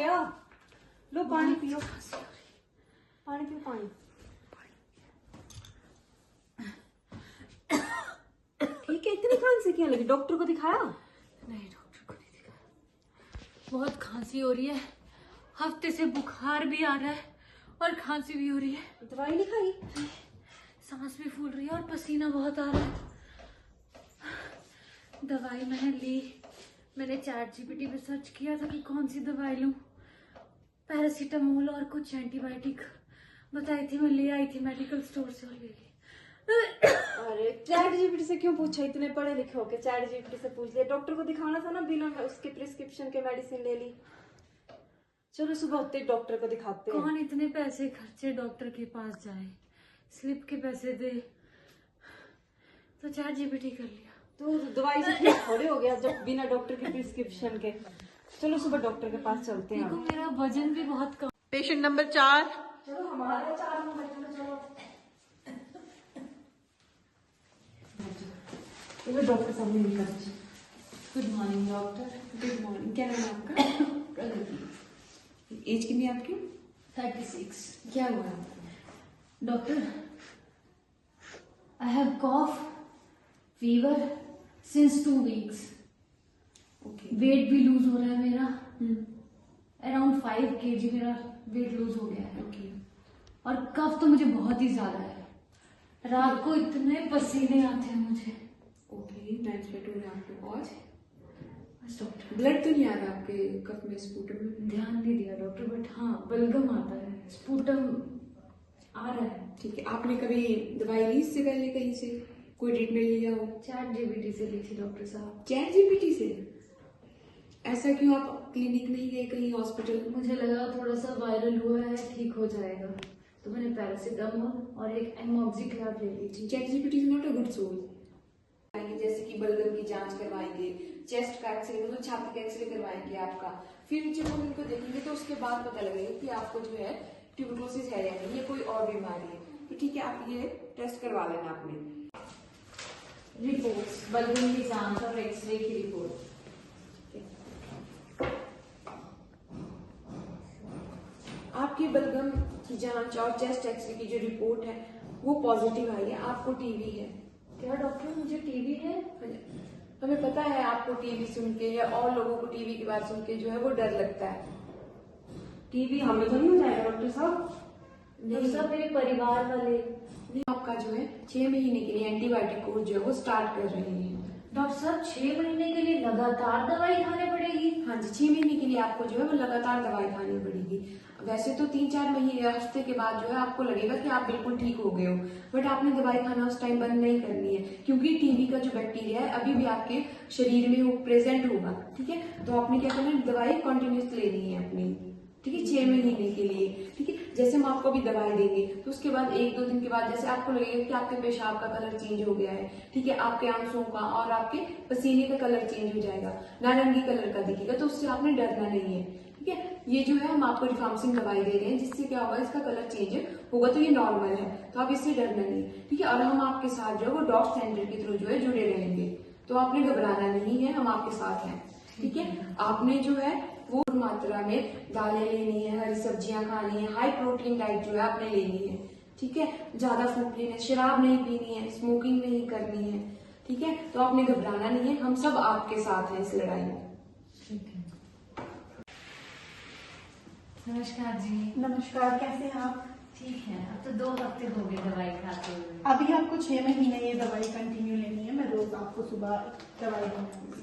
गया? लो पानी पियो, पानी पियो पानी। ठीक है, इतनी खांसी क्यों लगी? डॉक्टर को दिखाया? नहीं, डॉक्टर को नहीं दिखाया। बहुत खांसी हो रही है, हफ्ते से बुखार भी आ रहा है और खांसी भी हो रही है। दवाई नहीं खाई? सांस भी फूल रही है और पसीना बहुत आ रहा है। दवाई मैंने ली, मैंने ChatGPT पे सर्च किया था कि कौन सी दवाई लूं। पैरासीटामोल और कुछ एंटीबायोटिक बताई थी, मैं ले आई थी मेडिकल स्टोर से और ले ली। अरे ChatGPT से क्यों पूछा? इतने पढ़े लिखे हो के ChatGPT से पूछ लिया। डॉक्टर को दिखाना था ना, बिना उसके प्रिस्क्रिप्शन के मेडिसिन ले ली। चलो सुबह होते ही डॉक्टर को दिखाते हैं। कौन इतने पैसे खर्चे डॉक्टर के पास जाए, स्लिप के पैसे दे, तो ChatGPT कर लिया। तो दवाई से ठीक थोड़े हो गया जब बिना डॉक्टर के प्रिस्क्रिप्शन के। चलो सुबह डॉक्टर के पास चलते हैं। देखो मेरा वजन भी बहुत कम। Patient number 4। चलो हमारे 4 नंबर। चलो चलो डॉक्टर सामने निकल। Good morning doctor. Good morning. क्या नाम है आपका? प्रगति। एज कितनी है आपकी? 36। क्या हुआ है आपको? Doctor, I have cough, fever since 2 weeks। Okay. Wait भी लूज हो रहा है मेरा, अराउंड 5 kg मेरा वेट लूज हो गया है। ओके। और कफ तो मुझे बहुत ही ज्यादा है, रात को इतने पसीने आते हैं मुझे। ओके, नाइट स्वेट हो रहा है आपको? और बस डॉक्टर, ब्लड तो नहीं आ रहा आपके कफ में, स्पूटम में? ध्यान नहीं दिया डॉक्टर, बट हाँ बलगम आता है, स्पूटम आ रहा है। ठीक है। आपने कभी दवाई ली इससे पहले कहीं से? कोई ट्रीटमेंट लिया हो? ChatGPT से ली थी डॉक्टर साहब। ChatGPT से? ऐसा क्यों? आप क्लिनिक नहीं गए कहीं, हॉस्पिटल? मुझे लगा थोड़ा सा वायरल हुआ है, ठीक हो जाएगा, तो मैंने पैरासीटामोल और एक एमोक्सिक्लाब ले ली थी। ChatGPT is not a good source. जैसे कि बलगम की जांच करवाएंगे, चेस्ट का एक्सरे, मतलब छाती का एक्सरे करवाएंगे आपका, फिर जब हम इनको देखेंगे तो उसके बाद पता लगेगा कि आपको जो है ट्यूबरकुलोसिस है या नहीं, ये कोई और बीमारी है। तो ठीक है, आप ये टेस्ट करवा लेना अपने। रिपोर्ट्स, बलगम की जांच और एक्सरे की रिपोर्ट। आपकी बलगम की जांच और चेस्ट एक्सरे की जो रिपोर्ट है वो पॉजिटिव आई है। आपको टीबी है। क्या डॉक्टर, मुझे टीबी है? हमें पता है आपको टीबी सुन के या और लोगों को टीबी की बात सुन के जो है वो डर लगता है। टीबी हमें तो नहीं हो जाएगा डॉक्टर साहब? नहीं, सब मेरे परिवार वाले। आपका जो है 6 महीने के लिए एंटीबायोटिक कोर्स जो है वो स्टार्ट कर रहे हैं। डॉक्टर साहब 6 महीने के लिए लगातार दवाई खाने पड़ेगी? हाँ जी, 6 महीने के लिए आपको जो है वो लगातार दवाई खानी पड़ेगी। वैसे तो 3-4 महीने हफ्ते के बाद जो है आपको लगेगा कि आप बिल्कुल ठीक हो गए हो, बट आपने दवाई खाना उस टाइम बंद नहीं करनी है, क्योंकि टीबी का जो बैक्टीरिया है अभी भी आपके शरीर में वो प्रेजेंट होगा। ठीक है, तो आपने क्या करना है, दवाई कंटिन्यूस लेनी है अपनी। ठीक है, 6 महीने के लिए। ठीक है, जैसे हम आपको भी दवाई देंगे तो उसके बाद 1-2 दिन के बाद जैसे आपको लगेगा कि आपके पेशाब का कलर चेंज हो गया है, ठीक है, आपके आंसुओं का और आपके पसीने का कलर चेंज हो जाएगा, नारंगी कलर का दिखेगा, तो उससे आपने डरना नहीं है। ठीक है, ये जो है हम आपको रिफार्मसिन दवाई दे रहे हैं जिससे क्या होगा, इसका कलर चेंज होगा, तो ये नॉर्मल है, तो आप इससे डरना नहीं। ठीक है, और हम आपके साथ जो है वो डॉग सेंटर के थ्रू जो है जुड़े रहेंगे, तो आपने घबराना नहीं है, हम आपके साथ हैं। ठीक है, आपने जो है वो मात्रा में दालें लेनी है, हरी सब्जियां खानी है, हाई प्रोटीन डाइट जो है आपने लेनी है। ठीक है, ज्यादा फूड लेना है, शराब नहीं पीनी है, स्मोकिंग नहीं करनी है। ठीक है, तो आपने घबराना नहीं है, हम सब आपके साथ हैं इस लड़ाई में। ठीक है। नमस्कार जी। नमस्कार, कैसे हैं आप? ठीक है, अब तो 2 हफ्ते हो गए दवाई खाते हुए। अभी आपको 6 महीने ये दवाई कंटिन्यू लेनी है। मैं रोज आपको सुबह दवाई दूंगी।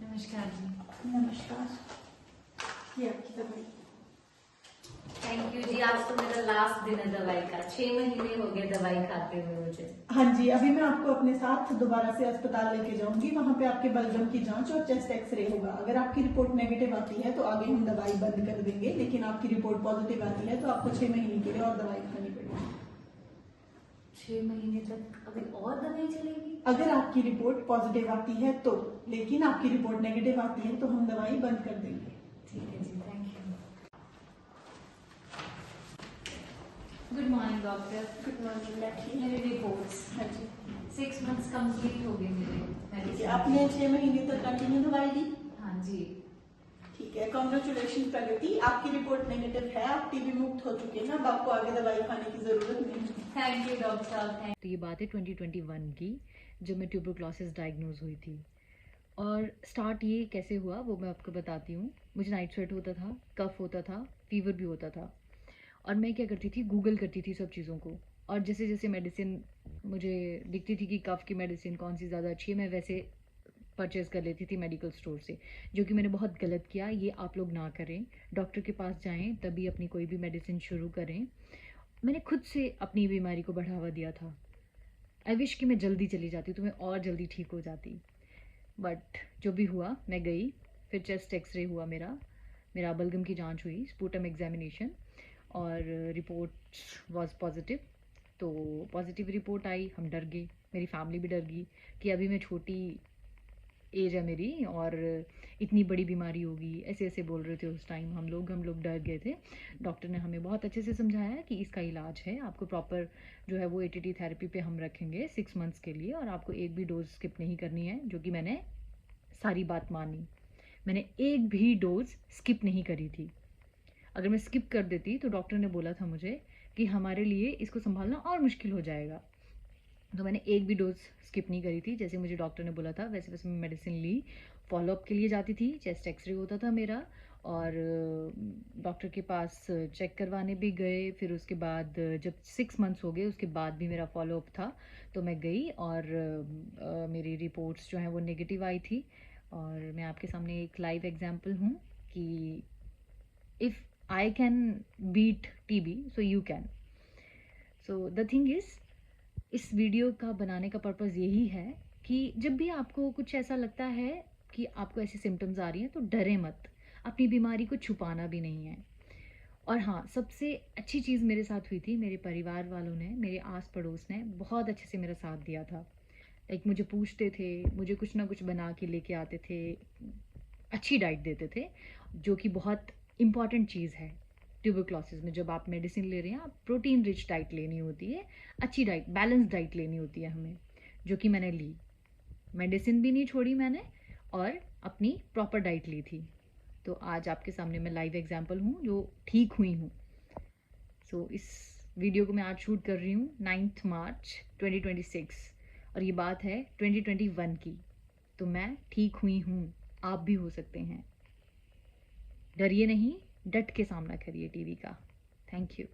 नमस्कार जी। नमस्कार, ये आपकी दवाई। थैंक यू जी, आज तो मेरा लास्ट दिन है दवाई का, 6 महीने हो गए दवाई खाते हुए मुझे। हाँ जी, अभी मैं आपको अपने साथ दोबारा से अस्पताल लेके जाऊंगी। वहाँ पे आपके बलगम की जांच और चेस्ट एक्सरे होगा। अगर आपकी रिपोर्ट नेगेटिव आती है तो आगे हम दवाई बंद कर देंगे, लेकिन आपकी रिपोर्ट पॉजिटिव आती है तो आपको 6 महीने के लिए और दवाई खानी पड़ेगी। 6 महीने तक अभी और दवाई चलेगी? अगर आपकी रिपोर्ट पॉजिटिव आती है तो, लेकिन आपकी रिपोर्ट नेगेटिव आती है तो हम दवाई बंद कर देंगे। ठीक है जी, thank you. Good morning doctor. Good morning बैठिए। मेरे रिपोर्ट्स हाँ जी 6 मंथ्स कंप्लीट हो गए मेरे ठीक है, medicine। आपने 6 महीने तक कंटिन्यू दवाई ली। हाँ जी। ठीक है, कॉन्ग्रेचुलेशन प्रगति, आपकी रिपोर्ट नेगेटिव है, आप टीबी मुक्त हो चुके हैं, अब आपको आगे दवाई खाने की जरूरत नहीं है। थैंक यू डॉक्टर साहब। तो ये बात है 2021 की, जब मैं ट्यूबरक्लोसिस डायग्नोज हुई थी। और स्टार्ट ये कैसे हुआ वो मैं आपको बताती हूँ। मुझे नाइट स्वेट होता था, कफ होता था, फीवर भी होता था। और मैं क्या करती थी, गूगल करती थी सब चीज़ों को। और जैसे जैसे मेडिसिन मुझे दिखती थी कि कफ की मेडिसिन कौन सी ज़्यादा अच्छी है, मैं वैसे परचेज़ कर लेती थी मेडिकल स्टोर से, जो कि मैंने बहुत गलत किया। ये आप लोग ना करें, डॉक्टर के पास जाएं तभी अपनी कोई भी मेडिसिन शुरू करें। मैंने खुद से अपनी बीमारी को बढ़ावा दिया था। आई विश कि मैं जल्दी चली जाती तो मैं और जल्दी ठीक हो जाती, बट जो भी हुआ मैं गई। फिर चेस्ट एक्सरे हुआ, मेरा बलगम की जांच हुई, स्पूटम एग्जामिनेशन, और रिपोर्ट वाज पॉजिटिव। तो पॉजिटिव रिपोर्ट आई, हम डर गए, मेरी फैमिली भी डर गई कि अभी मैं छोटी एज है मेरी और इतनी बड़ी बीमारी होगी, ऐसे ऐसे बोल रहे थे उस टाइम हम लोग डर गए थे। डॉक्टर ने हमें बहुत अच्छे से समझाया कि इसका इलाज है, आपको प्रॉपर जो है वो एटीटी थेरेपी पे हम रखेंगे 6 मंथ्स के लिए, और आपको एक भी डोज स्किप नहीं करनी है। जो कि मैंने सारी बात मानी, मैंने एक भी डोज स्किप नहीं करी थी। अगर मैं स्किप कर देती तो डॉक्टर ने बोला था मुझे कि हमारे लिए इसको संभालना और मुश्किल हो जाएगा। तो मैंने एक भी डोज स्किप नहीं करी थी, जैसे मुझे डॉक्टर ने बोला था वैसे वैसे मैं मेडिसिन ली। फॉलोअप के लिए जाती थी, चेस्ट एक्सरे होता था मेरा, और डॉक्टर के पास चेक करवाने भी गए। फिर उसके बाद जब 6 मंथ्स हो गए उसके बाद भी मेरा फॉलोअप था, तो मैं गई और मेरी रिपोर्ट्स जो हैं वो नेगेटिव आई थी। और मैं आपके सामने एक लाइव एग्जांपल हूँ कि if I can beat TB so you can. So the thing is, इस वीडियो का बनाने का पर्पज़ यही है कि जब भी आपको कुछ ऐसा लगता है कि आपको ऐसी सिम्टम्स आ रही हैं तो डरे मत, अपनी बीमारी को छुपाना भी नहीं है। और हाँ, सबसे अच्छी चीज़ मेरे साथ हुई थी, मेरे परिवार वालों ने, मेरे आस पड़ोस ने बहुत अच्छे से मेरा साथ दिया था। लाइक मुझे पूछते थे, मुझे कुछ ना कुछ बना के लेके आते थे, अच्छी डाइट देते थे, जो कि बहुत इम्पॉर्टेंट चीज़ है ट्यूबरक्लोसिस में। जब आप मेडिसिन ले रहे हैं, आप प्रोटीन रिच डाइट लेनी होती है, अच्छी डाइट, बैलेंस डाइट लेनी होती है हमें, जो कि मैंने ली। मेडिसिन भी नहीं छोड़ी मैंने, और अपनी प्रॉपर डाइट ली थी। तो आज आपके सामने मैं लाइव एग्जांपल हूँ जो ठीक हुई हूँ। सो इस वीडियो को मैं आज शूट कर रही हूँ 9 मार्च 2026, और ये बात है 2021 की। तो मैं ठीक हुई हूँ, आप भी हो सकते हैं। डरिए नहीं, डट के सामना करिए टीवी का। Thank you.